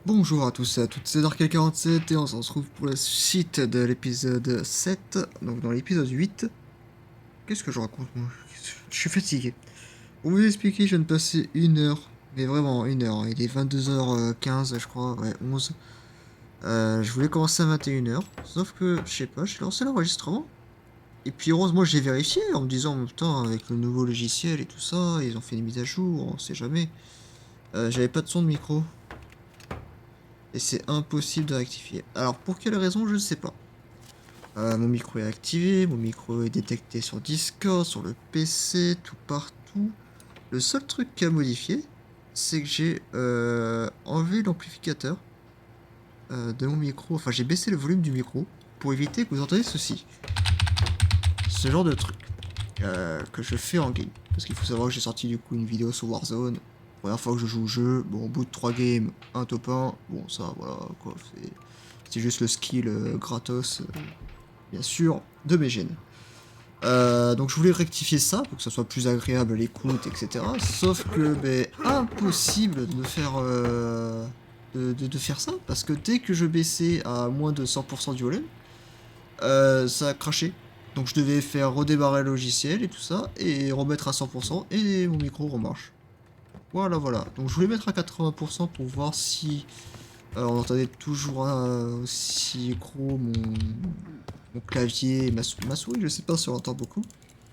Bonjour à tous et à toutes, c'est Dark47 et on se retrouve pour la suite de l'épisode 7. Donc dans l'épisode 8, qu'est-ce que je raconte moi? Je suis fatigué. Pour vous expliquer, je viens de passer une heure, mais vraiment une heure, hein. Il est 22h15 je crois, ouais 11. Je voulais commencer à 21h, sauf que je sais pas, j'ai lancé l'enregistrement. Et puis heureusement j'ai vérifié en me disant en même temps avec le nouveau logiciel et tout ça, ils ont fait une mise à jour, on sait jamais. J'avais pas de son de micro. Et c'est impossible de rectifier. Alors pour quelle raison, je ne sais pas. Mon micro est activé, mon micro est détecté sur Discord, sur le PC, tout partout. Le seul truc à modifier, c'est que j'ai enlevé l'amplificateur de mon micro. Enfin, j'ai baissé le volume du micro pour éviter que vous entendiez ceci. Ce genre de truc que je fais en game. Parce qu'il faut savoir que j'ai sorti du coup une vidéo sur Warzone. Première fois que je joue au jeu. Bon, au bout de 3 games, un top 1. Bon, ça, voilà, quoi. C'est juste le skill gratos, bien sûr, de mes gènes. Donc je voulais rectifier ça pour que ça soit plus agréable à l'écoute, etc. Sauf que, ben, impossible de faire, de faire ça. Parce que dès que je baissais à moins de 100% du volume, ça a craché. Donc je devais faire redémarrer le logiciel et tout ça, et remettre à 100%, et mon micro remarche. Voilà, voilà. Donc je voulais mettre à 80% pour voir si on entendait toujours aussi gros mon clavier et ma souris, je sais pas si on entend beaucoup.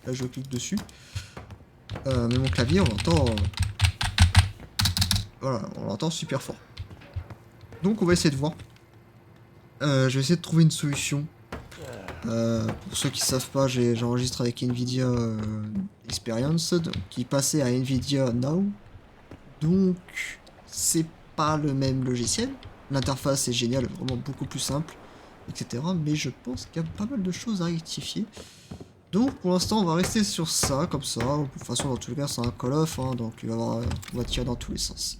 Là je clique dessus. Mais mon clavier on l'entend... voilà, on l'entend super fort. Donc on va essayer de voir. Je vais essayer de trouver une solution. Pour ceux qui savent pas, j'enregistre avec Nvidia Experience, donc, qui passait à Nvidia Now. Donc c'est pas le même logiciel. L'interface est géniale, vraiment beaucoup plus simple, etc. Mais je pense qu'il y a pas mal de choses à rectifier. Donc pour l'instant on va rester sur ça, comme ça. De toute façon dans tous les cas c'est un call off, hein, donc on va tirer dans tous les sens.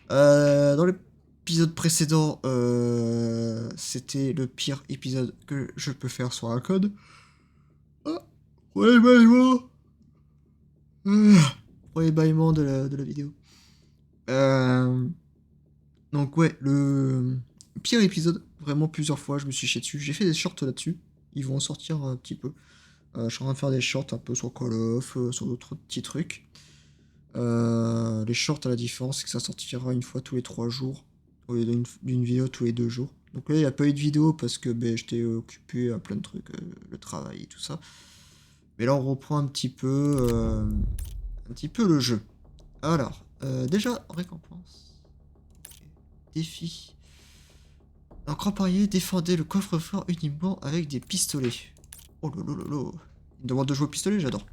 Dans l'épisode précédent, c'était le pire épisode que je peux faire sur un code. Ah, ouais, bâillement. Premier bâillement de la vidéo. Donc ouais, le pire épisode, vraiment plusieurs fois, je me suis chié dessus. J'ai fait des shorts là-dessus, ils vont en sortir un petit peu. Je suis en train de faire des shorts un peu sur Call of, sur d'autres petits trucs. Les shorts, à la différence, c'est que ça sortira une fois tous les 3 jours, au lieu d'une vidéo tous les 2 jours. Donc là, il n'y a pas eu de vidéo parce que ben, j'étais occupé à plein de trucs, le travail et tout ça. Mais là, on reprend un petit peu le jeu. Alors, déjà, récompense. Ok. Défi. Donc, en parier, défendez le coffre-fort uniquement avec des pistolets. Oh lolo. Il me demande de jouer au pistolet, j'adore.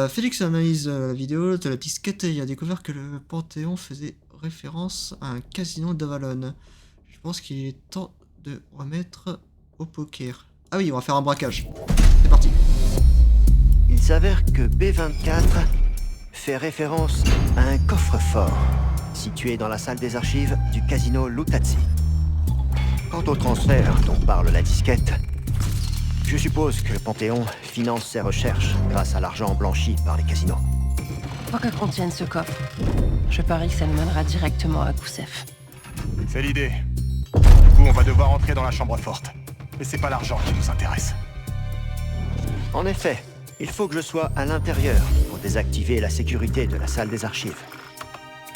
Félix analyse la vidéo de la disquette et a découvert que le Panthéon faisait référence à un casino d'Avalon. Je pense qu'il est temps de remettre au poker. Ah oui, on va faire un braquage. C'est parti. Il s'avère que B24 fait référence à un coffre-fort situé dans la salle des archives du casino Lutazzi. Quant au transfert dont parle la disquette, je suppose que le Panthéon finance ses recherches grâce à l'argent blanchi par les casinos. Quoi que contienne ce coffre, je parie que ça nous mènera directement à Koussef. C'est l'idée. Du coup, on va devoir entrer dans la chambre forte. Mais c'est pas l'argent qui nous intéresse. En effet, il faut que je sois à l'intérieur pour désactiver la sécurité de la salle des archives.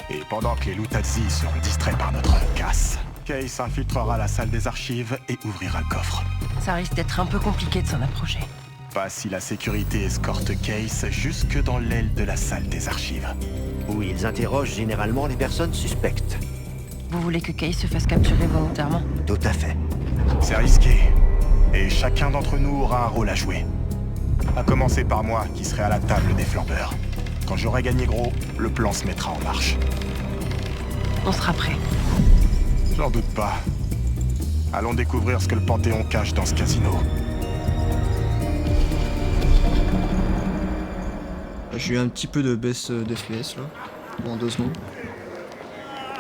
Et pendant que les Lutazzi seront distraits par notre casse, Case infiltrera la salle des archives et ouvrira le coffre. Ça risque d'être un peu compliqué de s'en approcher. Pas si la sécurité escorte Case jusque dans l'aile de la salle des archives. Où ils interrogent généralement les personnes suspectes. Vous voulez que Kay se fasse capturer volontairement? Tout à fait. C'est risqué. Et chacun d'entre nous aura un rôle à jouer. À commencer par moi, qui serai à la table des flambeurs. Quand j'aurai gagné gros, le plan se mettra en marche. On sera prêt. J'en doute pas. Allons découvrir ce que le Panthéon cache dans ce casino. J'ai eu un petit peu de baisse d'FPS là, pendant 2 secondes.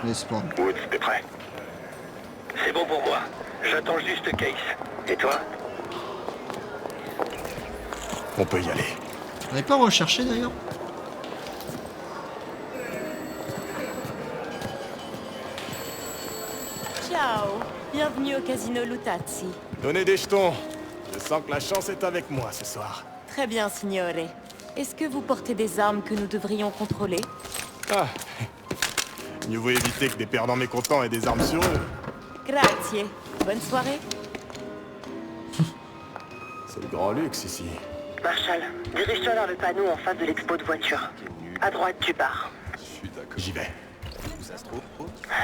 N'est-ce pas? Woods, t'es prêt? C'est bon pour moi. J'attends juste Case. Et toi? On peut y aller. On n'avait pas recherché d'ailleurs? Bienvenue au casino Lutazzi. Donnez des jetons. Je sens que la chance est avec moi ce soir. Très bien, signore. Est-ce que vous portez des armes que nous devrions contrôler? Ah. Mieux vaut éviter que des perdants mécontents aient des armes sur eux. Grazie. Bonne soirée. C'est le grand luxe ici. Marshall, dirige-toi vers le panneau en face de l'expo de voitures. À droite, tu pars. J'y vais.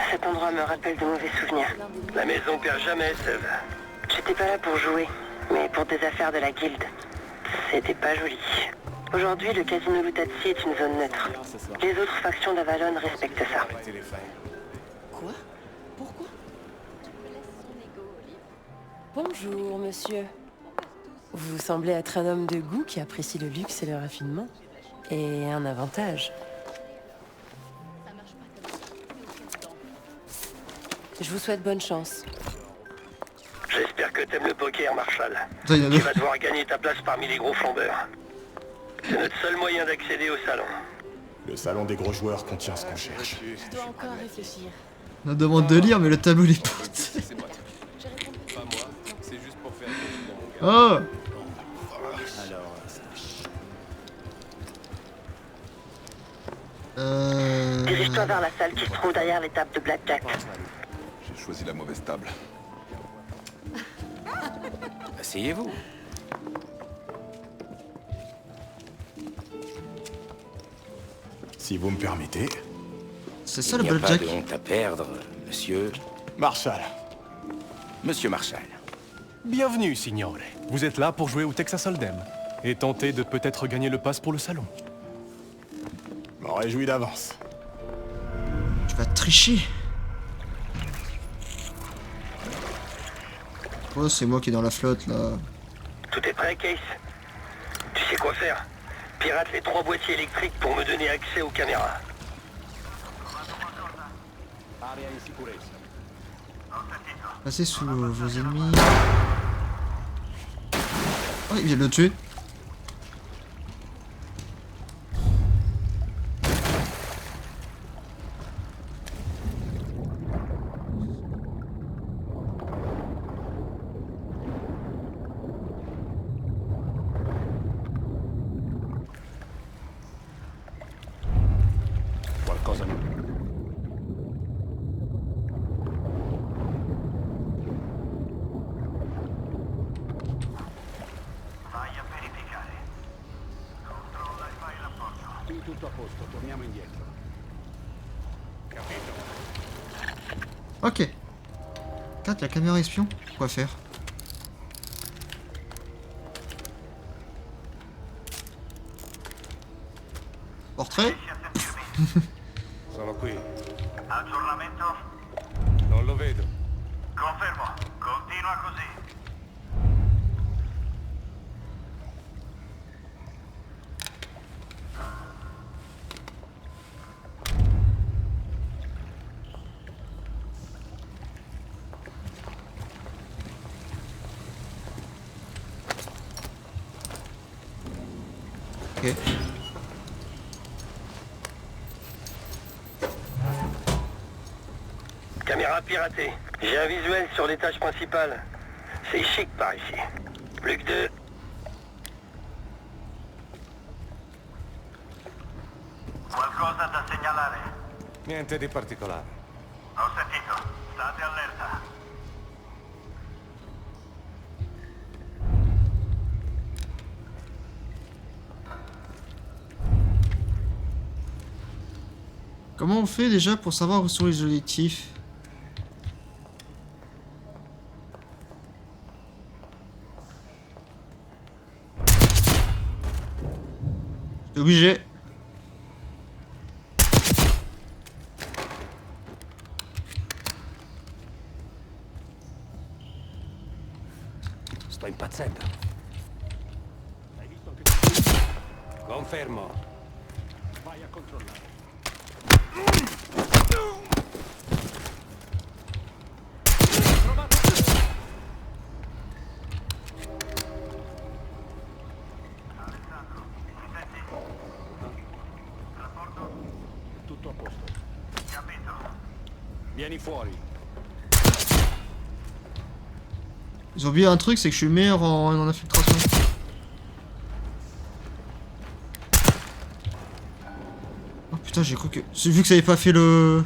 Cet endroit me rappelle de mauvais souvenirs. La maison perd jamais, Sève. J'étais pas là pour jouer, mais pour des affaires de la guilde. C'était pas joli. Aujourd'hui, le casino Lutazzi est une zone neutre. Les autres factions d'Avalon respectent ça. Quoi? Pourquoi? Bonjour, monsieur. Vous semblez être un homme de goût qui apprécie le luxe et le raffinement. Et un avantage. Je vous souhaite bonne chance. J'espère que t'aimes le poker, Marshall. Putain, il y en a Tu deux. vas devoir gagner ta place parmi les gros flambeurs. C'est notre seul moyen d'accéder au salon. Le salon des gros joueurs contient ce qu'on cherche. Je dois encore réfléchir. On demande de lire, mais le tableau il est porté. Oh! Dirige-toi vers la salle qui se trouve derrière les tables de blackjack. J'ai choisi la mauvaise table. Asseyez-vous. Si vous me permettez. C'est ça le Il n'y a pas blackjack? de honte à perdre, monsieur. Marshall. Monsieur Marshall. Bienvenue, signore. Vous êtes là pour jouer au Texas Hold'em et tenter de peut-être gagner le pass pour le salon. M'en réjouis d'avance. Tu vas tricher. Oh, c'est moi qui est dans la flotte là. Tout est prêt, Case? Tu sais quoi faire? Pirate les 3 boîtiers électriques pour me donner accès aux caméras. Passez sous vos ennemis. Oh, il vient de le tuer. Qualcosa. Vai a verificare. Controlla e fai l'appoggio. Tutto a posto, torniamo indietro. Ok. Regarde la caméra espion. Quoi faire? Portrait? Sono qui. Aggiornamento? Non lo vedo. Confermo. Continua così. Ok. Caméra piratée. J'ai un visuel sur l'étage principal. C'est chic par ici. Plus que 2. Qualcosa da segnalare? Niente di particolare. Ho sentito. State allerta. Comment on fait déjà pour savoir où sont les objectifs? C'est obligé. Sto impazzendo. Confermo. Vai a controllare. Tutto a posto. Capito. Vieni fuori. Ils ont oublié un truc, c'est que je suis meilleur en infiltration. Oh putain, j'ai cru que... Vu que ça avait pas fait le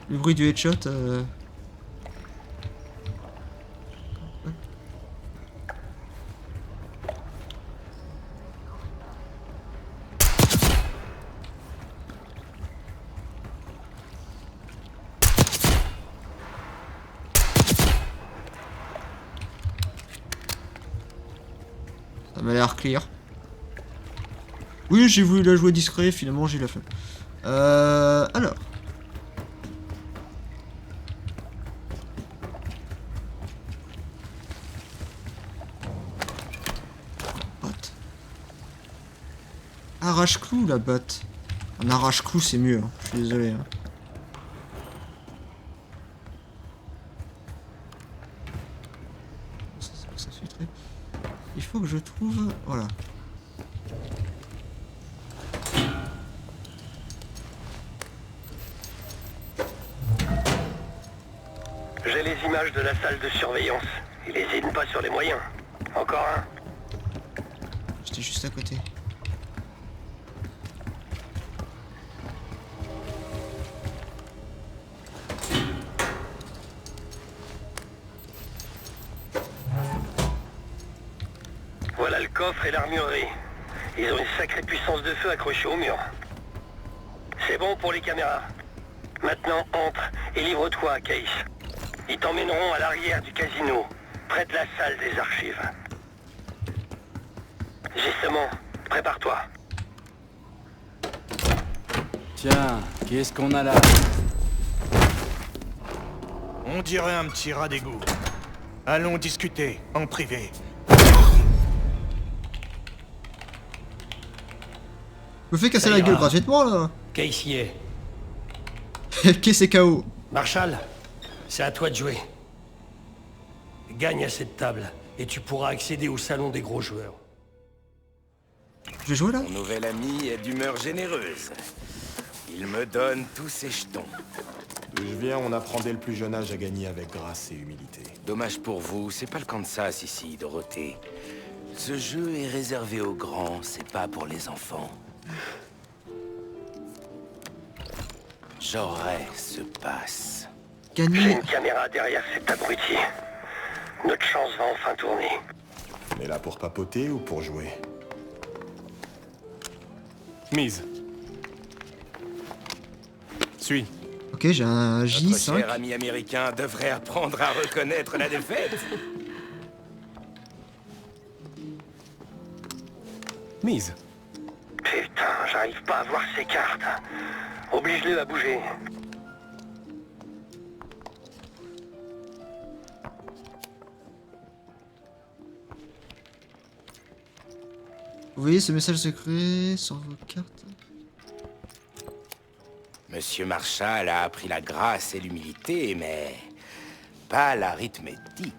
bruit du headshot... Ça m'a l'air clear. Oui, j'ai voulu la jouer discret, finalement j'ai la fait. Alors. Botte. Arrache-clou la botte. Un arrache-clou c'est mieux, hein. Je suis désolé. Hein. Ça filtrer. Il faut que je trouve... Voilà. J'ai les images de la salle de surveillance. Il hésite pas sur les moyens. Encore un. J'étais juste à côté. Voilà le coffre et l'armurerie. Ils ont une sacrée puissance de feu accrochée au mur. C'est bon pour les caméras. Maintenant, entre et livre-toi à Case. Ils t'emmèneront à l'arrière du casino, près de la salle des archives. Justement, prépare-toi. Tiens, qu'est-ce qu'on a là? On dirait un petit rat d'égout. Allons discuter, en privé. Je me fais casser la gueule gratuitement là. Case y est. Qu'est-ce c'est KO? Marshall, c'est à toi de jouer. Gagne à cette table, et tu pourras accéder au salon des gros joueurs. Je vais jouer là? Mon nouvel ami est d'humeur généreuse. Il me donne tous ses jetons. D'où je viens, on apprend dès le plus jeune âge à gagner avec grâce et humilité. Dommage pour vous, c'est pas le Kansas ici, Dorothée. Ce jeu est réservé aux grands, c'est pas pour les enfants. J'aurai ce passe. J'ai une caméra derrière cet abruti. Notre chance va enfin tourner. On est là pour papoter ou pour jouer? Mise. Suis. Ok, j'ai un Notre J5. cher ami américain devrait apprendre à reconnaître la défaite. Mise. Putain, j'arrive pas à voir ces cartes. Oblige-le à bouger. Vous voyez ce message secret sur vos cartes? Monsieur Marshall a appris la grâce et l'humilité, mais pas l'arithmétique.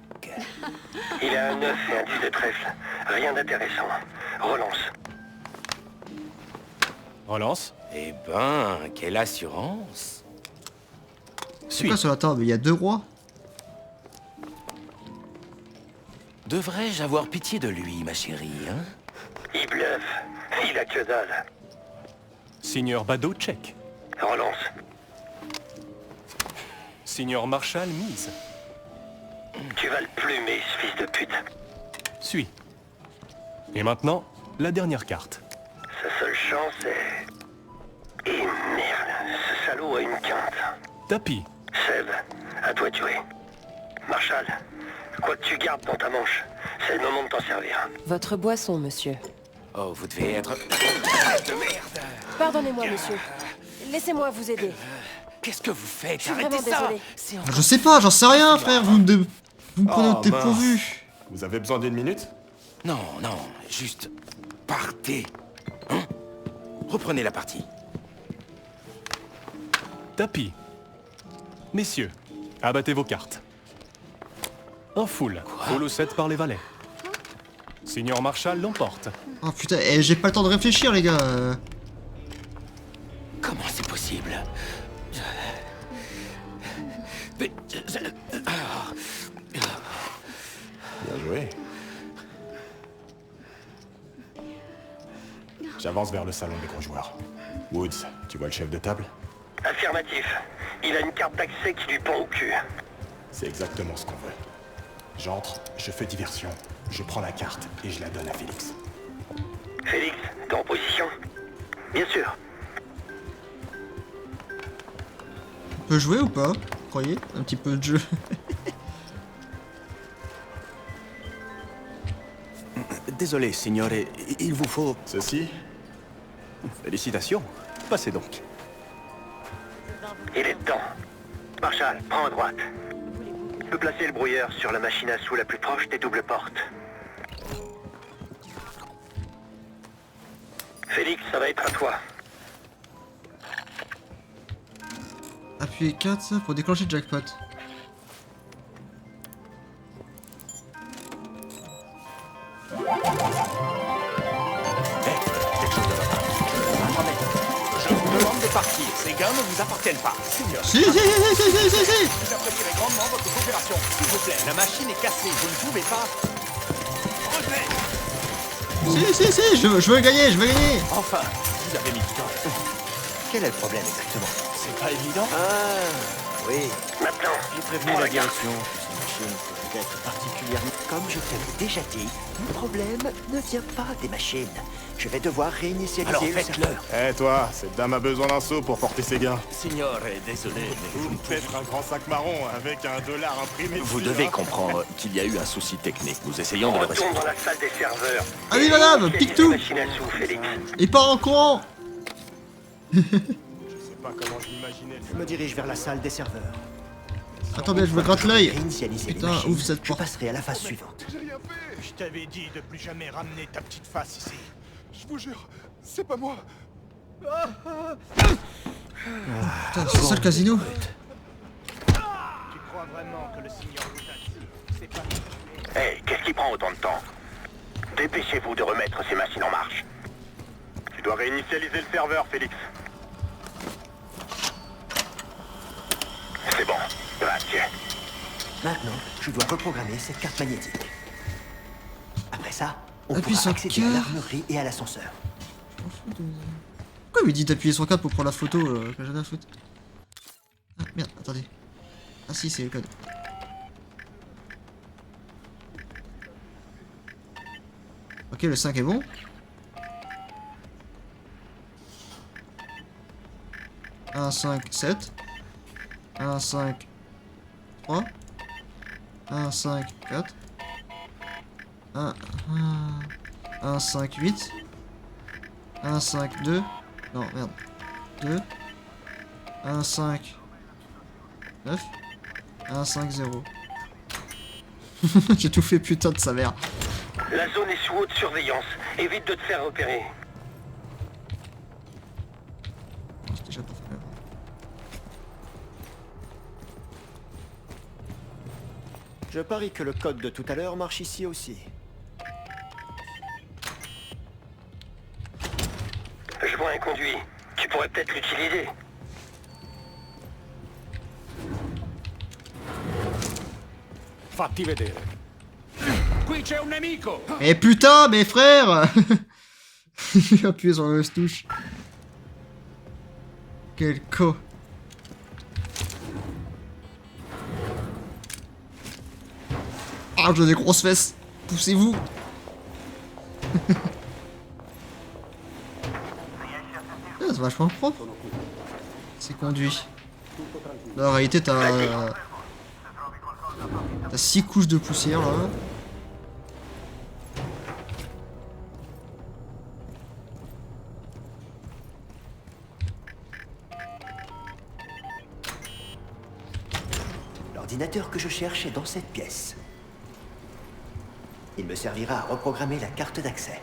Il a un 9 et un 10 de trèfle. Rien d'intéressant. Relance. Relance. Eh ben, quelle assurance. C'est quoi sur la table? Il y a 2 rois? Devrais-je avoir pitié de lui, ma chérie, hein? Il bluffe. Il a que dalle. Signor Bado, check. Relance. Signor Marshall, mise. Tu vas le plumer, ce fils de pute. Suis. Et maintenant, la dernière carte. Sa seule chance est... Et merde, ce salaud a une quinte. Tapis. Seb, à toi de jouer. Marshall, quoi que tu gardes dans ta manche, c'est le moment de t'en servir. Votre boisson, monsieur. Oh, vous devez être... de merde. Pardonnez-moi, monsieur. Laissez-moi vous aider. Qu'est-ce que vous faites? Je suis Arrêtez vraiment ça. désolée. C'est Je sais pas, j'en sais rien, frère. Vous me prenez au dépourvu. Vous avez besoin d'une minute? Non, non, juste... partez. Hein? Reprenez la partie. Tapis. Messieurs, abattez vos cartes. En full. Full au 7 par les valets. Signor Marshall l'emporte. Oh putain, j'ai pas le temps de réfléchir, les gars. Comment c'est possible? Mais... J'avance vers le salon des gros joueurs. Woods, tu vois le chef de table? Affirmatif. Il a une carte d'accès qui lui pend au cul. C'est exactement ce qu'on veut. J'entre, je fais diversion, je prends la carte et je la donne à Félix. Félix, t'es en position? Bien sûr. On peut jouer ou pas? Vous croyez? Un petit peu de jeu. Désolé, signore, il vous faut... Ceci? Félicitations. Passez donc. Il est dedans. Marshall, prends à droite. Tu peux placer le brouilleur sur la machine à sous la plus proche des doubles portes. Félix, ça va être à toi. Appuyez 4 pour déclencher le jackpot. Je vous demande de partir. Ces gains ne vous appartiennent pas. Seigneur. Si. J'apprécierais grandement votre coopération. S'il vous plaît, la machine est cassée. Vous ne pouvez pas... Revenez. Si, je veux gagner, Enfin, vous avez mis du temps. Quel est le problème exactement? C'est pas évident. Ah, oui. Maintenant, J'ai prévenu prends la la carte. direction que ces machines peut être particulièrement... Comme je te l'ai déjà dit, le problème ne vient pas des machines. Je vais devoir réinitialiser Alors le faites-le. serveur. Eh toi, cette dame a besoin d'un seau pour porter ses gains. Signore, désolé, mais Ou peut-être un grand sac marron avec un dollar imprimé vous dessus, devez hein. comprendre qu'il y a eu un souci technique. Nous essayons de le Retourne résoudre. dans la salle des serveurs. Allez, madame, Réinitialise pique tout. la machine à sous, Félix. Il part en courant. Je sais pas comment je l'imaginais. Je me dirige vers la salle des serveurs. Attendez, je me gratte l'œil. Réinitialiser Putain, les machines, ouvre cette je porte. passerai à la phase suivante. Je t'avais dit de plus jamais ramener ta petite face ici. Je vous jure, c'est pas moi. Putain, c'est ça le casino? Tu crois vraiment que le signor Lutas, c'est pas... Hey, qu'est-ce qui prend autant de temps? Dépêchez-vous de remettre ces machines en marche. Tu dois réinitialiser le serveur, Félix. C'est bon. Grazie. Maintenant, je dois reprogrammer cette carte magnétique. Après ça, on Appuie pourra sur accéder à cœur. l'armurerie et à l'ascenseur. Pourquoi il me dit d'appuyer sur 4 pour prendre la photo que j'en ai à foutre? Ah merde, attendez. Ah si, c'est le code. Ok, le 5 est bon. Un 5, 7. 1, 5, 3. 1, 5, 4. 1, 5, 8. 1, 5, 2. Non, merde. 2. 1, 5, 9. 1, 5, 0. J'ai tout fait, putain de sa mère. La zone est sous haute surveillance. Évite de te faire repérer. C'est déjà pas fait. Je parie que le code de tout à l'heure marche ici aussi. Je vois un conduit. Tu pourrais peut-être l'utiliser. Fatti vedere. Qui c'è un nemico! Mais putain, mes frères. J'ai appuyé sur la mauvaise touche. Quel co. Ah, j'ai des grosses fesses. Poussez-vous. Ah, c'est vachement propre. C'est conduit. Là, en réalité, t'as 6 couches de poussière là. L'ordinateur que je cherche est dans cette pièce. Il me servira à reprogrammer la carte d'accès.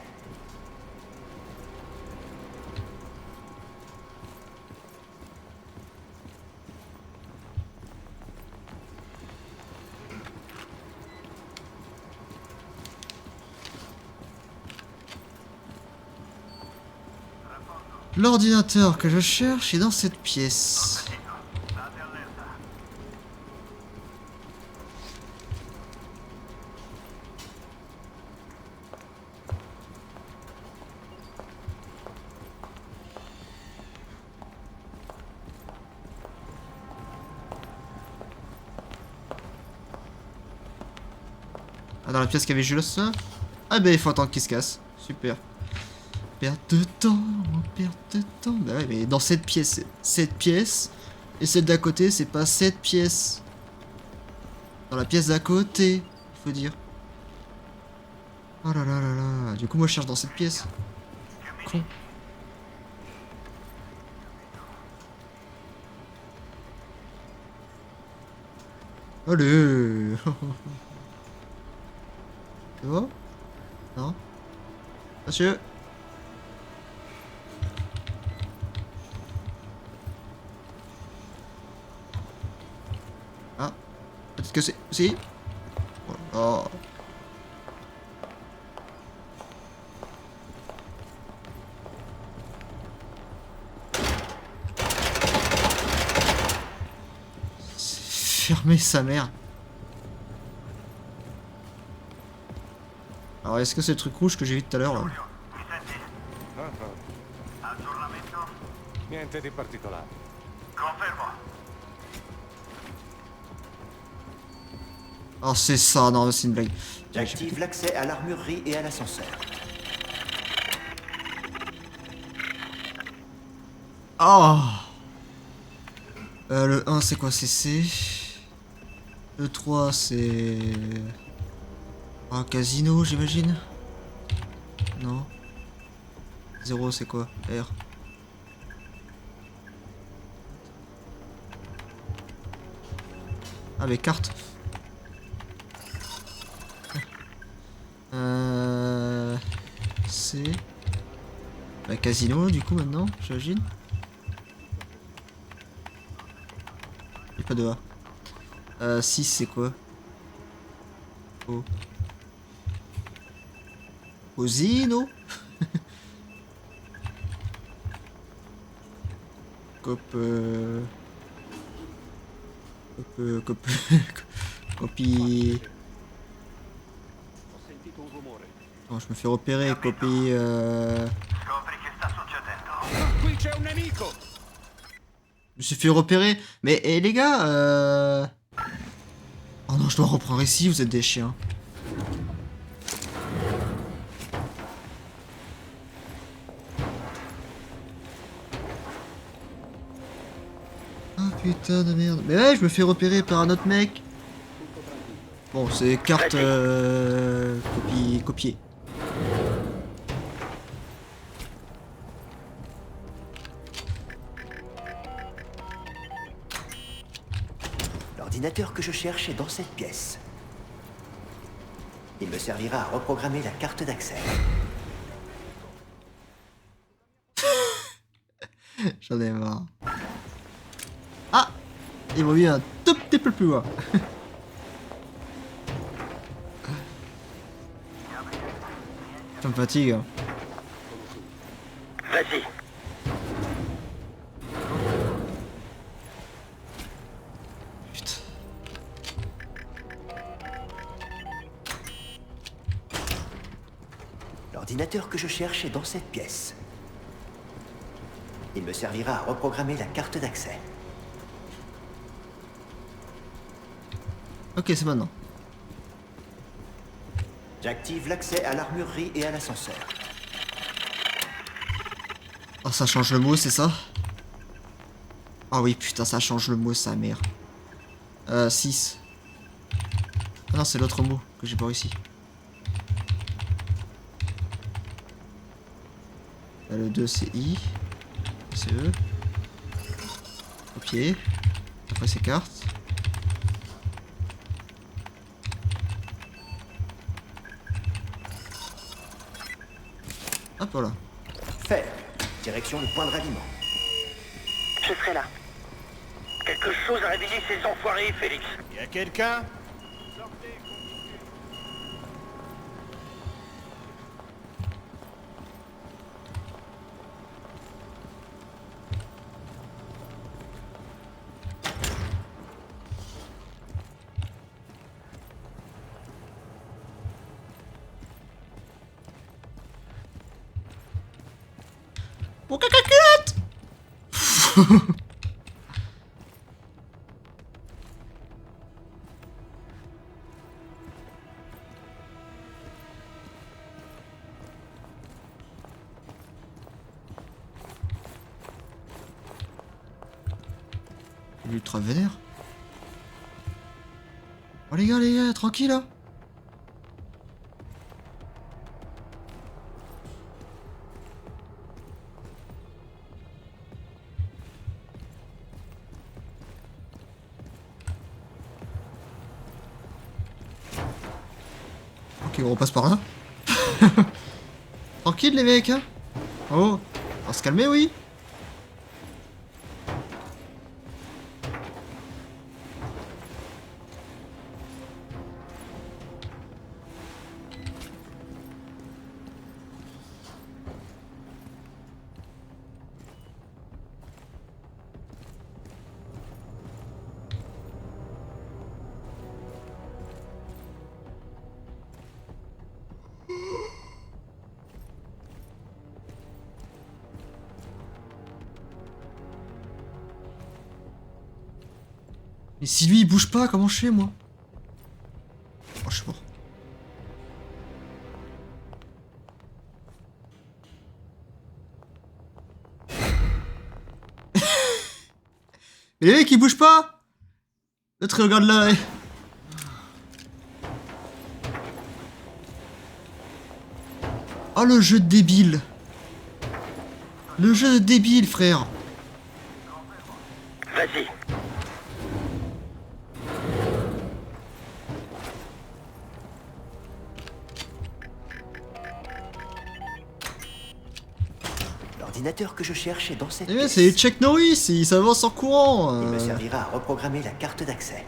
L'ordinateur que je cherche est dans cette pièce. dans la pièce qu'il y avait juste là. Ah bah il faut attendre qu'il se casse. Super. Perte de temps, perte de temps. Bah ouais, mais dans cette pièce, c'est cette pièce. Et celle d'à côté, c'est pas cette pièce. Dans la pièce d'à côté, il faut dire. Oh là là là là. Du coup, moi je cherche dans cette pièce. Con. Allez. C'est bon? Non? Monsieur? Ah, peut-être que c'est... Si? Oh. Fermer sa mère. Alors est-ce que c'est le truc rouge que j'ai vu tout à l'heure là? Niente di particolare. Oh c'est ça, non c'est une blague. J'active l'accès à l'armurerie et à l'ascenseur. Oh le 1 c'est quoi? C'est C. Le 3 c'est... Un casino j'imagine. Non. 0 c'est quoi? R. Ah mais carte. C. Bah casino du coup maintenant j'imagine. Il n'y a pas de A. 6 c'est quoi? O. Cosino. Cop... Copie... Non, je me fais repérer, copie... Je me suis fait repérer. Mais les gars, oh non, je dois reprendre ici, vous êtes des chiens. Ah putain de merde. Mais ouais, je me fais repérer par un autre mec. Bon, c'est carte copier. L'ordinateur que je cherche est dans cette pièce. Il me servira à reprogrammer la carte d'accès. J'en ai marre. Ah, il m'a mis un tout petit peu plus loin. Ça me fatigue. Hein. Vas-y. Putain. L'ordinateur que je cherche est dans cette pièce. Il me servira à reprogrammer la carte d'accès. Ok, c'est maintenant. J'active l'accès à l'armurerie et à l'ascenseur. Oh, ça change le mot, c'est ça? Ah oui, putain, ça change le mot, sa mère. 6. Ah non, c'est l'autre mot que j'ai pas réussi. Le 2, c'est I. C'est E. Copier. Après, c'est carte. Hop, voilà. Faire. Direction le point de ralliement. Je serai là. Quelque chose à réveiller ces enfoirés, Félix. Y a quelqu'un? Mon cacaculotte. Il est ultra vénère. Oh les gars, tranquille là. Ok, on repasse par là. Tranquille les mecs, hein. Oh, on va se calmer, oui. Et si lui il bouge pas, comment je fais moi? Oh, je suis mort. Mais les mecs ils bougent pas. L'autre il regarde là. Ouais. Oh le jeu de débile. Le jeu de débile frère. Vas-y. L'ordinateur que je cherche est dans cette Eh bien pièce. c'est Chuck Norris, il s'avance en courant. Il me servira à reprogrammer la carte d'accès.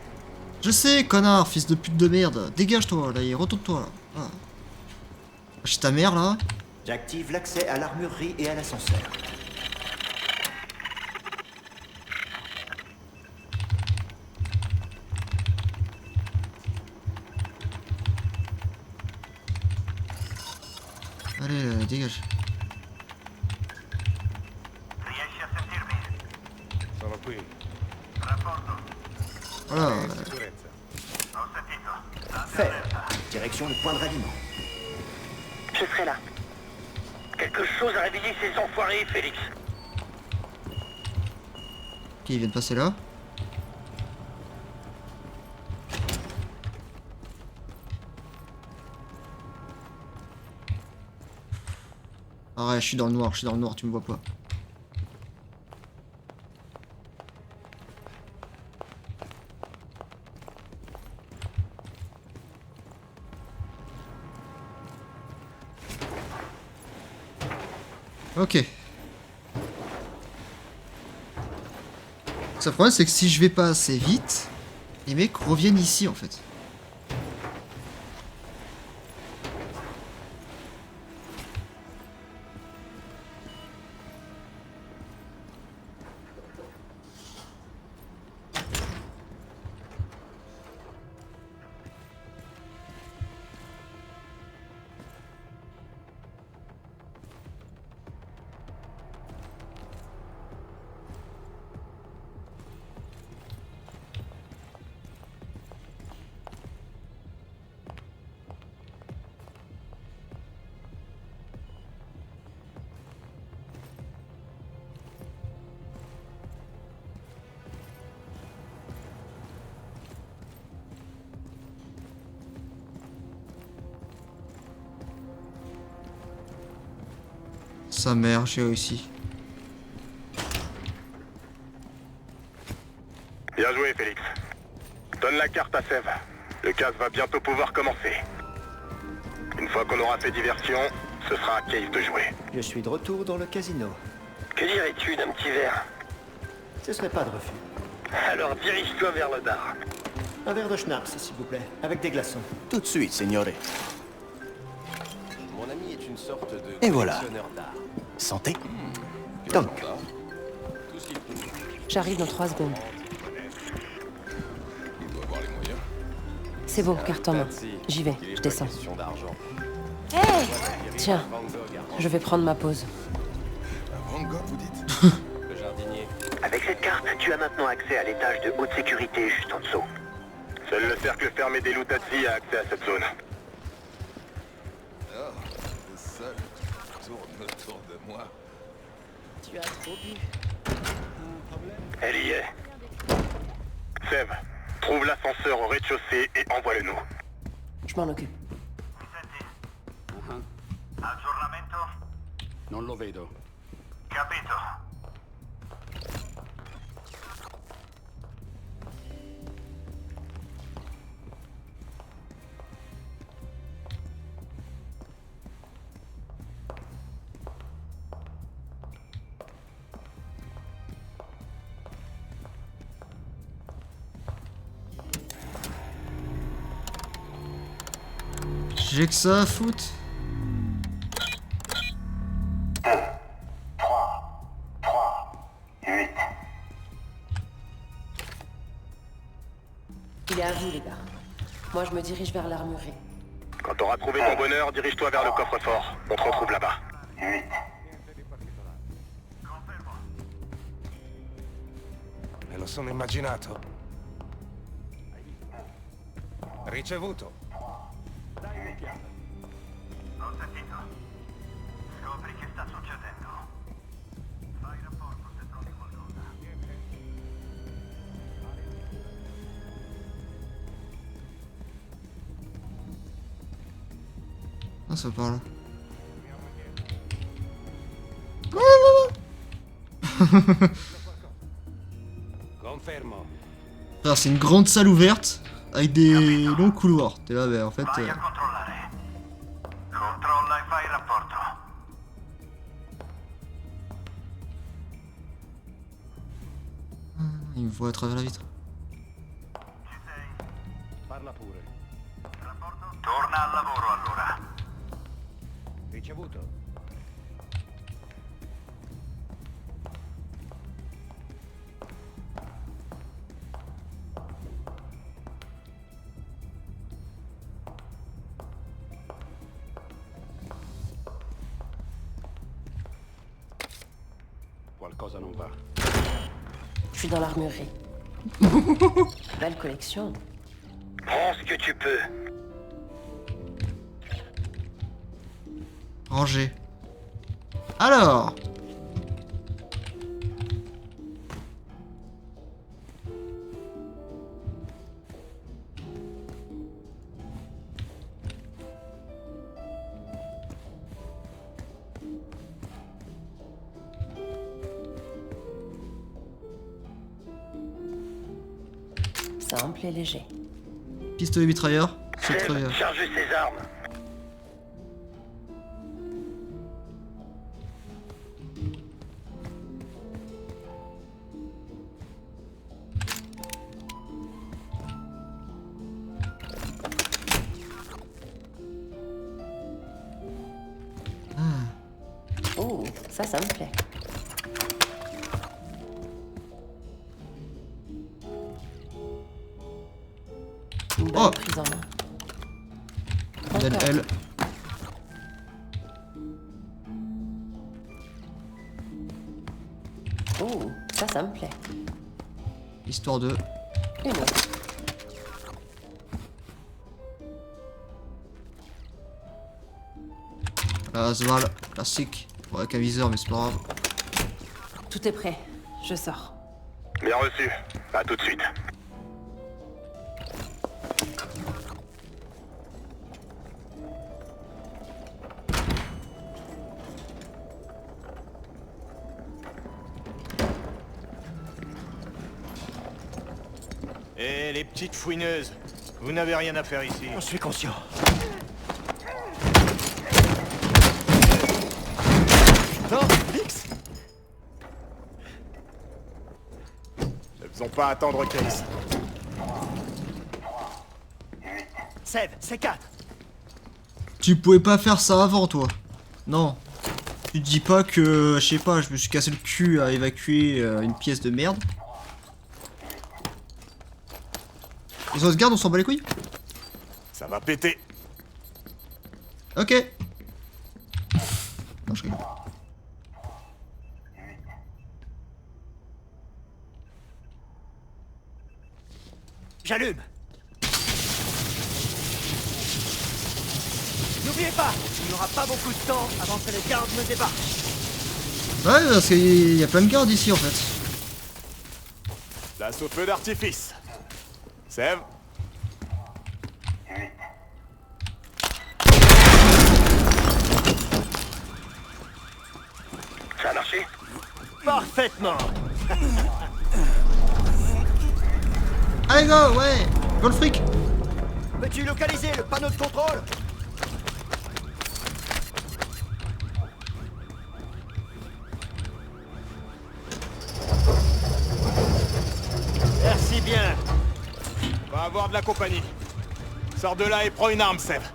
Je sais, connard, fils de pute de merde. Dégage-toi, là, retourne-toi, là. Voilà. Lâche ta mère, là. J'active l'accès à l'armurerie et à l'ascenseur. Allez, dégage. Voilà. Fait. Direction le point de ralliement. Je serai là. Quelque chose a réveillé ces enfoirés, Félix. Ok, ils viennent passer là. Arrête, je suis dans le noir, tu me vois pas. Ok. Le problème c'est que si je vais pas assez vite, les mecs reviennent ici en fait. Sa mère, j'ai réussi. Bien joué, Félix. Donne la carte à Sève. Le casse va bientôt pouvoir commencer. Une fois qu'on aura fait diversion, ce sera à Case de jouer. Je suis de retour dans le casino. Que dirais-tu d'un petit verre? Ce serait pas de refus. Alors dirige-toi vers le bar. Un verre de schnapps, s'il vous plaît, avec des glaçons. Tout de suite, signore. Mon ami est une sorte de Et voilà. collectionneur d'art. Santé. Donc, J'arrive dans 3 secondes. Il doit avoir les moyens. C'est bon, carte en main. J'y vais, je descends. Question d'argent. Hey! Tiens, je vais prendre ma pause. Un Van Gogh, vous dites? Le jardinier. Avec cette carte, tu as maintenant accès à l'étage de haute sécurité juste en dessous. Seul le cercle fermé des Lutazzi a accès à cette zone. Oh, le sol tourne autour de moi. Tu as trop bu. Elle y est. Seb, trouve l'ascenseur au rez-de-chaussée et envoie-le nous. Je m'en occupe. Aggiornamento? Non lo vedo. Capito. J'ai que ça à foutre. 8. Il est à vous, les gars. Moi, je me dirige vers l'armurerie. Quand t'auras trouvé ton bonheur, dirige-toi vers le coffre-fort. On te retrouve là-bas. 8. Me lo sono immaginato. Ricevuto. Ho sentito. Scopri che sta succedendo. Fai rapporto se trovi qualcosa. Ah, ça parle. Confermo. Frère, c'est une grande salle ouverte avec des longs couloirs. T'es là, ben en fait. Vai a controllare. Controlla e fai rapporto. Il me voit à travers la vitre. Ci sei? Parla pure. Rapporto? Torna al lavoro allora. Ricevuto. Qualcosa non va. Je suis dans l'armurerie. Belle collection. Prends ce que tu peux. Rangé. Alors. Simple et léger. Pistolet mitrailleur. C'est très bien. Charge ses armes. Oh, ça me plaît. Une bonne Oh. prise en main. Modèle Encore. L. Oh, ça me plaît. Histoire de. Une autre. La Sval. Classique. Ouais, avec un viseur, mais c'est pas grave. Tout est prêt. Je sors. Bien reçu. À tout de suite. Eh, les petites fouineuses, vous n'avez rien à faire ici. Je suis conscient. Non, Vix. Ne faisons pas attendre Case. Seb, c'est 4. Tu pouvais pas faire ça avant, toi. Non. Tu te dis pas que, je sais pas, je me suis cassé le cul à évacuer une pièce de merde. Les autres gardes, on s'en bat les couilles? Ça va péter. Ok. Non, je rigole. J'allume. N'oubliez pas, il n'y aura pas beaucoup de temps avant que les gardes ne débarquent. Ouais, parce qu'il y a plein de gardes ici en fait. Place au feu d'artifice. Sève. Ça a marché? Parfaitement. Allez go, ouais. Go le fric. Peux-tu localiser le panneau de contrôle? Merci bien. Va avoir de la compagnie. Sors de là et prends une arme, Sève.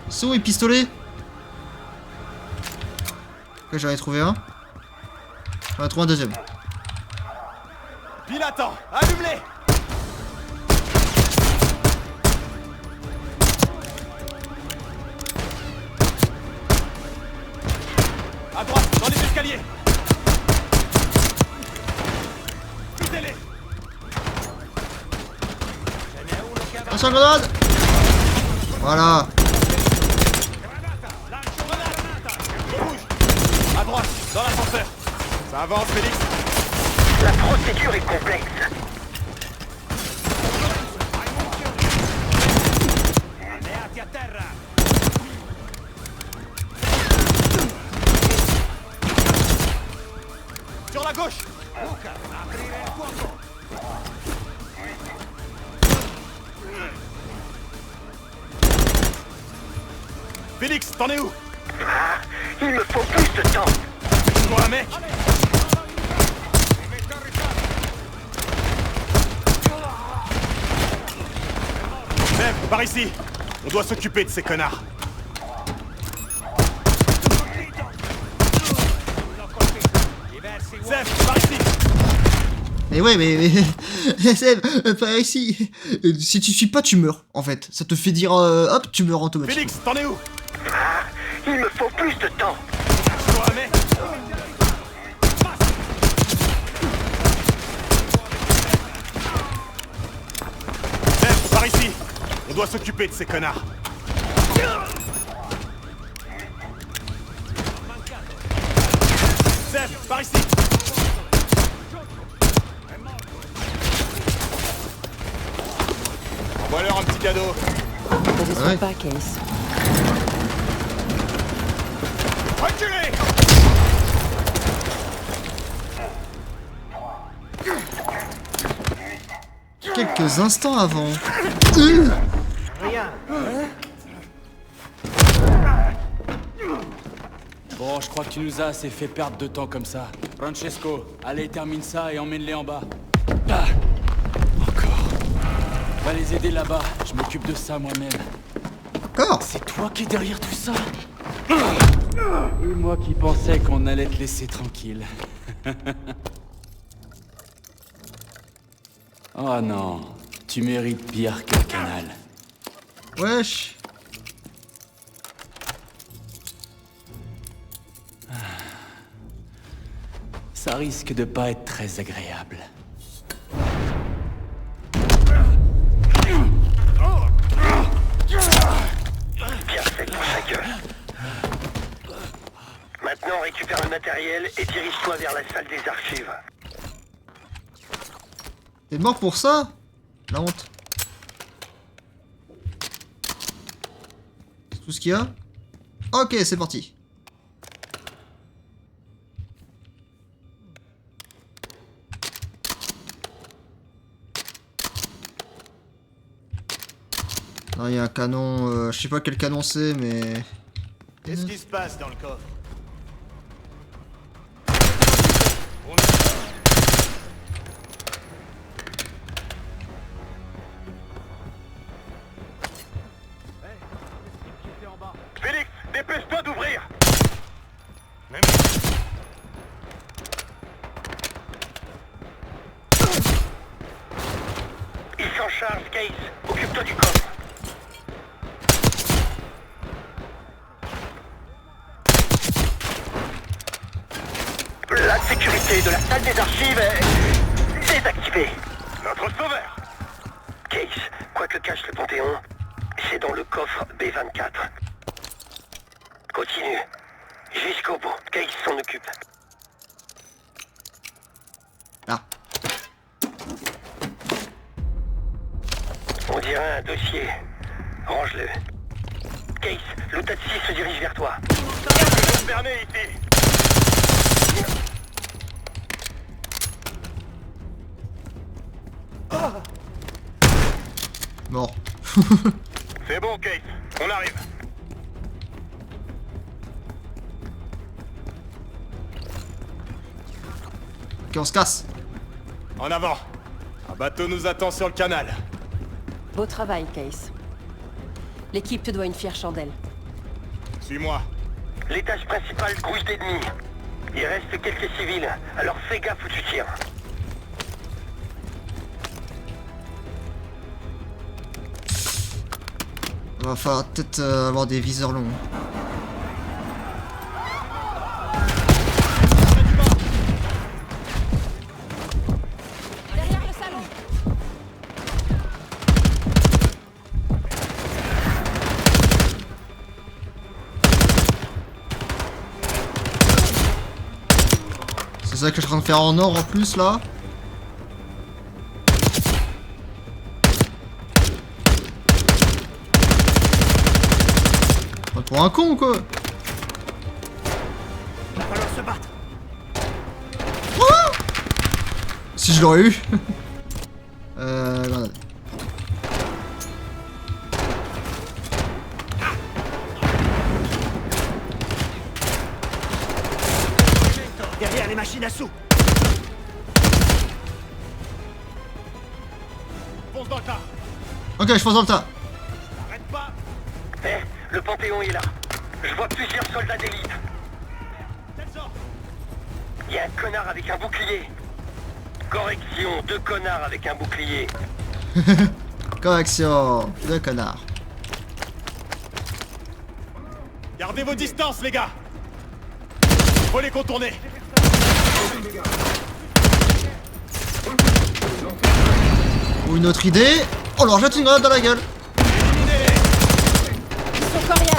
Saut et pistolet. Ok, j'en ai trouvé un. J'en ai trouvé un deuxième. Pile attends, allume-les. À droite, dans les escaliers. Visez-les. Attention, grenade. Voilà. À droite, dans l'ascenseur. Ça avance, Félix. La procédure est complexe. Sur la gauche. Félix, t'en es où? Ah, il me faut plus de temps. Toi, un mec. Sève, par ici. On doit s'occuper de ces connards. Sève, par ici. Mais ouais, mais Seb, par ici. Si tu suis pas, tu meurs, en fait. Ça te fait dire, hop, tu meurs automatiquement. Félix, t'en es où? Ah, il me faut plus de temps. Toi, un mec. Sève, par ici. On doit s'occuper de ces connards. Sève, par ici. Envoie-leur un petit cadeau. Ne descends Ouais. pas, Case. Reculez! Quelques instants avant. Rien. Bon, je crois que tu nous as assez fait perdre de temps comme ça. Francesco, allez, termine ça et emmène-les en bas. Ah, encore. Va les aider là-bas, je m'occupe de ça moi-même. Encore? C'est toi qui es derrière tout ça? Et moi qui pensais qu'on allait te laisser tranquille. Oh non, tu mérites pire que le canal. Wesh. Ça risque de pas être très agréable. Bien fait pour sa gueule. Maintenant, récupère le matériel et dirige-toi vers la salle des archives. T'es mort pour ça? La honte. C'est tout ce qu'il y a? Ok, c'est parti. Là, il y a un canon, je sais pas quel canon c'est, mais... Qu'est-ce qui se passe dans le coffre? Félix, dépêche-toi d'ouvrir. Il s'en charge, Case. Occupe-toi du coffre. La sécurité de la salle des archives est désactivée. Notre sauveur. Case, quoi que cache le Panthéon, c'est dans le coffre B24. Continue. Jusqu'au bout. Case s'en occupe. dirait un dossier. Range-le. Case, Lutatsi se dirige vers toi. Fermé ici. Mort. C'est bon, Case. On arrive. Ok, on se casse. En avant. Un bateau nous attend sur le canal. Beau travail, Case. L'équipe te doit une fière chandelle. Suis-moi. L'étage principal grouille d'ennemis. Il reste quelques civils, alors fais gaffe où tu tires. Il va falloir peut-être avoir des viseurs longs. Derrière le salon. C'est ça que je suis en train de faire en or en plus là. Pour un con ou quoi? Va falloir se battre. Oh, si je l'aurais eu. Grenade. Derrière les machines à sous. Fonce dans le tas. Ok, je fonce dans le tas. Arrête pas. Eh, le Panthéon est là. Je vois plusieurs soldats d'élite. Il y a un connard avec un bouclier. Correction, 2 connards avec un bouclier. Correction, 2 connards. Gardez vos distances, les gars. Faut les contourner. Ou une autre idée. On leur jette une grenade dans la gueule. Ils sont coriaces.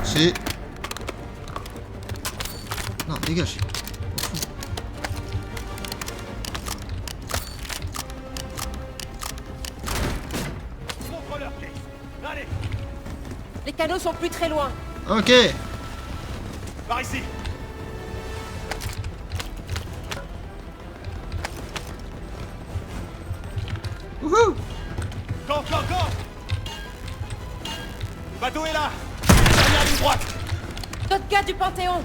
Si. Non, dégage. Les canaux sont plus très loin. Ok. Par ici. Wouhou. Camp. Le bateau est là. Dernière ligne droite. D'autres gars du Panthéon.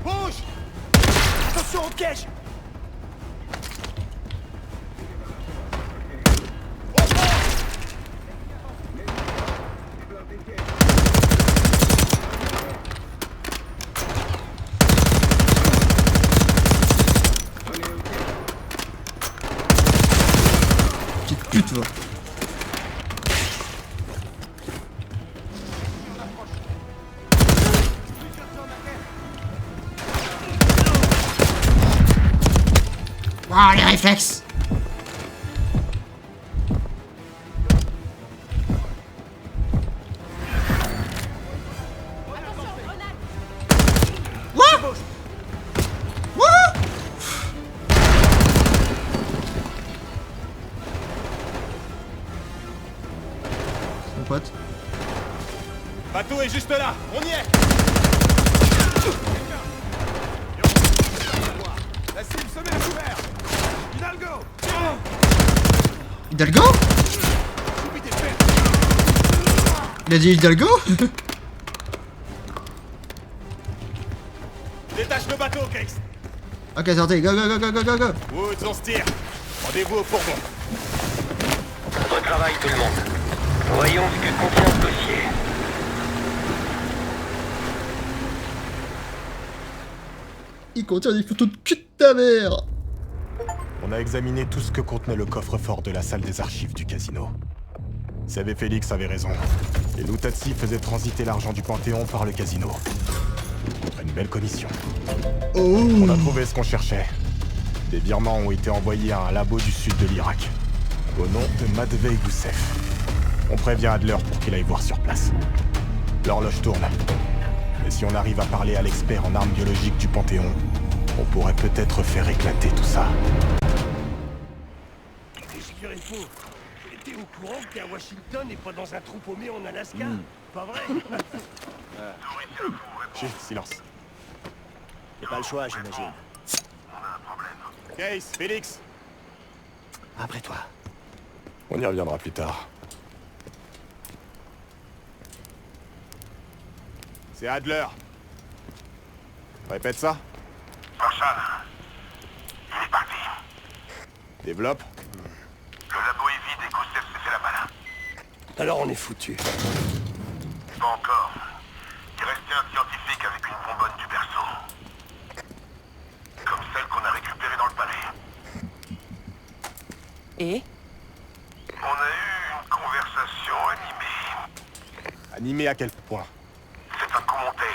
Bouge. Attention au piège. Petite pute, va. Waouh, les réflexes. Mon pote. Bateau est juste là. On y est. La cible se met à couvert. Hidalgo. Hidalgo? Il a dit Hidalgo? Détache le bateau, Case. Ok, sortez, go, go, go, go, go, go, go. Woods, on se tire. Rendez-vous au fourgon. Retravaille tout le monde. Voyons ce que contient ce dossier. Il contient des photos de cul de ta mère. On a examiné tout ce que contenait le coffre-fort de la salle des archives du casino. Seb et Félix avaient raison. Les Luttazzi faisaient transiter l'argent du Panthéon par le casino. Contre une belle commission. Oh. On a trouvé ce qu'on cherchait. Des virements ont été envoyés à un labo du sud de l'Irak. Au nom de Matvei Gusev. On prévient Adler pour qu'il aille voir sur place. L'horloge tourne. Mais si on arrive à parler à l'expert en armes biologiques du Panthéon, on pourrait peut-être faire éclater tout ça. T'es au courant que t'es à Washington et pas dans un trou paumé en Alaska? Pas vrai? Chut, silence. J'ai pas le choix, j'imagine. Case, Félix. Après toi. On y reviendra plus tard. C'est Adler. Répète ça. Marshall, il est parti. Développe. Le labo est vide et Gusev se fait la malin. Alors on est foutu. Pas encore. Il restait un scientifique avec une bonbonne du berceau. Comme celle qu'on a récupérée dans le palais. Et? On a eu une conversation animée. Animé à quel point? C'est un coup monté.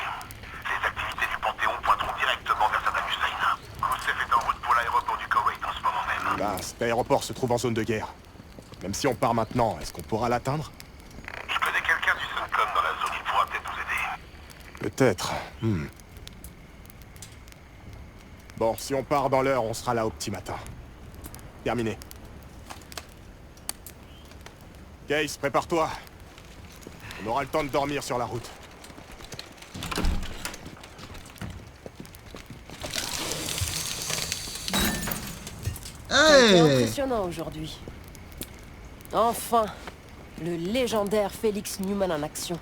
Les activités du Panthéon pointeront directement vers Saddam Hussein. Gusev est en route pour l'aéroport du Koweït en ce moment même. Bah, cet aéroport se trouve en zone de guerre. Même si on part maintenant, est-ce qu'on pourra l'atteindre? Je connais quelqu'un du Suncom dans la zone, il pourra peut-être nous aider. Peut-être. Bon, si on part dans l'heure, on sera là au petit matin. Terminé. Case, prépare-toi. On aura le temps de dormir sur la route. C'était Hey. impressionnant aujourd'hui. Enfin, le légendaire Félix Newman en action.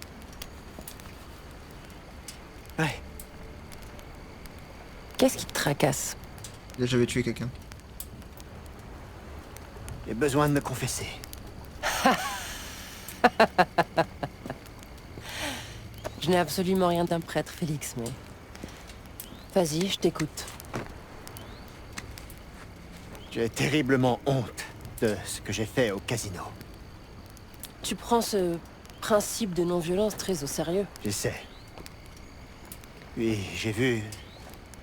Ouais. Qu'est-ce qui te tracasse? Il a jamais tué quelqu'un. J'ai besoin de me confesser. Je n'ai absolument rien d'un prêtre, Félix, mais... Vas-y, je t'écoute. J'ai terriblement honte de ce que j'ai fait au casino. Tu prends ce principe de non-violence très au sérieux. J'essaie. Puis j'ai vu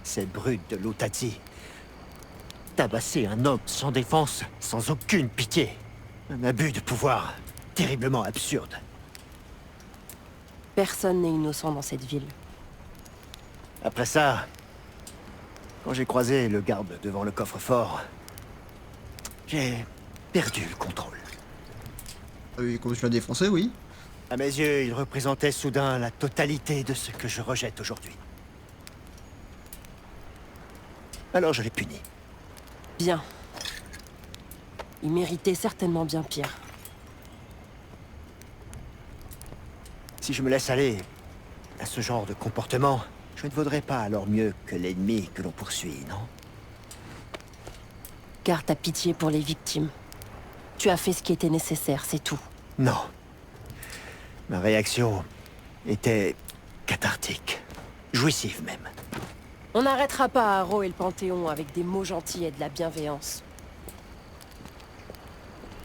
cette brute de Luttazzi tabasser un homme sans défense, sans aucune pitié. Un abus de pouvoir terriblement absurde. Personne n'est innocent dans cette ville. Après ça, quand j'ai croisé le garde devant le coffre-fort, j'ai perdu le contrôle. Ah oui, continue à défoncer, oui. À mes yeux, il représentait soudain la totalité de ce que je rejette aujourd'hui. Alors je l'ai puni. Bien. Il méritait certainement bien pire. Si je me laisse aller à ce genre de comportement, je ne vaudrais pas alors mieux que l'ennemi que l'on poursuit, non? Garde ta pitié pour les victimes. Tu as fait ce qui était nécessaire, c'est tout. Non. Ma réaction était cathartique. Jouissive même. On n'arrêtera pas à Harrow et le Panthéon avec des mots gentils et de la bienveillance.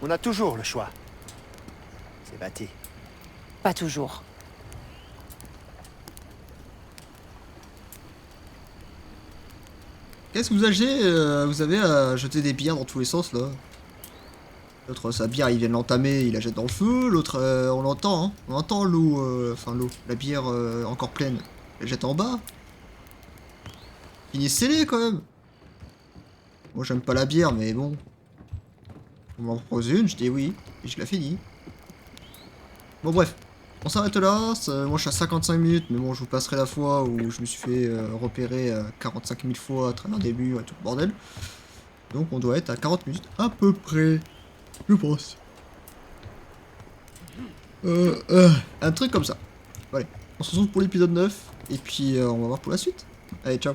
On a toujours le choix. C'est bâti. Pas toujours. Qu'est-ce que vous avez à jeter des bières dans tous les sens là? L'autre, sa bière, il vient de l'entamer, il la jette dans le feu. L'autre, on l'entend, hein. On entend l'eau, la bière encore pleine. Elle jette en bas. Finissez-les quand même. Moi, j'aime pas la bière, mais bon. On m'en propose une, je dis oui, et je la finis. Bon, bref. On s'arrête là. Moi, je suis à 55 minutes, mais bon, je vous passerai la fois où je me suis fait repérer 45 000 fois à travers des murs et tout le bordel. Donc, on doit être à 40 minutes à peu près. Je pense. Un truc comme ça. Allez, on se retrouve pour l'épisode 9. Et puis on va voir pour la suite. Allez, ciao.